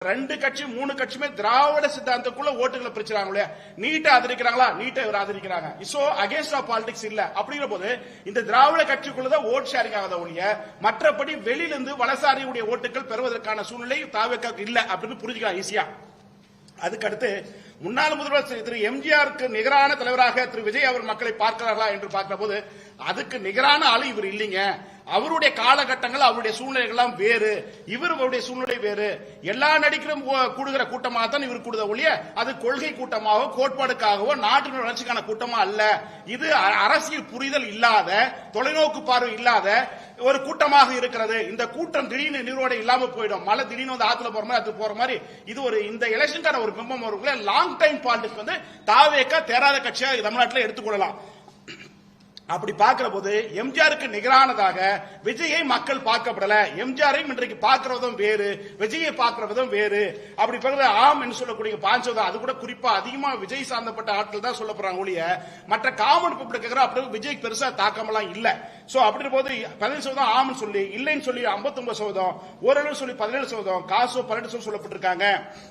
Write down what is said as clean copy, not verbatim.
ரெண்டு கட்சி மூணு கட்சியுமே திராவிட சித்தாந்தத்துக்குள்ள ஓட்டுகளை பிரிச்சாங்க. நீட்டை ஆதரிக்கிறாங்களா? நீட்டை இவர் ஆதரிக்கிறாங்க. சோ அகைன்ஸ்ட் ஆஃப் பாலிடிக்ஸ் இல்ல. அப்படிங்கிற போது இந்த திராவிட கட்சிக்குள்ளதான் ஓட் ஷேரிங் ஆகாத ஒழிய மற்றபடி வெளியிலிருந்து வலசாரியுடைய ஓட்டுகள் பெறுவதற்கான சூழ்நிலை தாவேக்காவுக்கு இல்ல அப்படின்னு புரிஞ்சுக்கலாம் ஈஸியா. அதுக்கடுத்து முன்னாள் முதல்வர் திரு எம்ஜிஆருக்கு நிகரான தலைவராக திரு விஜய் அவர் மக்களை பார்க்கிறார்களா என்று பார்க்கிற போது அதுக்கு நிகரான ஆளு இவர் இல்லைங்க. அவருடைய காலகட்டங்கள் அவருடைய சூழ்நிலைகள் வேறு, இவருடைய சூழ்நிலை வேறு. எல்லா நடிகரும் கூடுகிற கூட்டமாக தான் இவர் கூடுத ஒழிய அது கொள்கை கூட்டமாகவோ கோட்பாடுக்காகவோ நாட்டின் வளர்ச்சிக்கான கூட்டமா அல்ல. இது அரசியல் புரிதல் இல்லாத, தொலைநோக்கு பார்வை இல்லாத ஒரு கூட்டமாக இருக்கிறது. இந்த கூட்டம் திடீர்னு நீரோட இல்லாம போயிடும். மழை திடீர்னு வந்து ஆத்துல போற மாதிரி அது போற மாதிரி இது ஒரு இந்த எலெக்ஷனுக்கான ஒரு பிம்பம் வரும்ல. லாங் டைம் பாலிடிக்ஸ் வந்து தாவேக்கா தேராத கட்சியா தமிழ்நாட்டில் எடுத்துக்கொள்ளலாம். அப்படி பார்க்கிற போது எம்ஜிஆருக்கு நிகரானதாக விஜயை மக்கள் பார்க்கப்படல. எம்ஜிஆரையும் இன்றைக்கு பார்க்கிறதும் வேறு, விஜயை பார்க்கிற விதம் வேறு. அப்படி பார்க்கிற ஆம் என்று சொல்லக்கூடிய பாஞ்சவதம் அது கூட குறிப்பா அதிகமா விஜய் சார்ந்தப்பட்ட ஆட்கள் தான் சொல்ல போறாங்க ஒழிய மற்ற காமன் பப்ளிக் அப்படி விஜய் பெருசா தாக்கமெல்லாம் இல்ல. சோ அப்படி போது 17% ஆம்னு சொல்லி இல்லைன்னு சொல்லி 59%, ஓரளவு சொல்லி 17%, காசோ 12% சொல்லப்பட்டிருக்காங்க.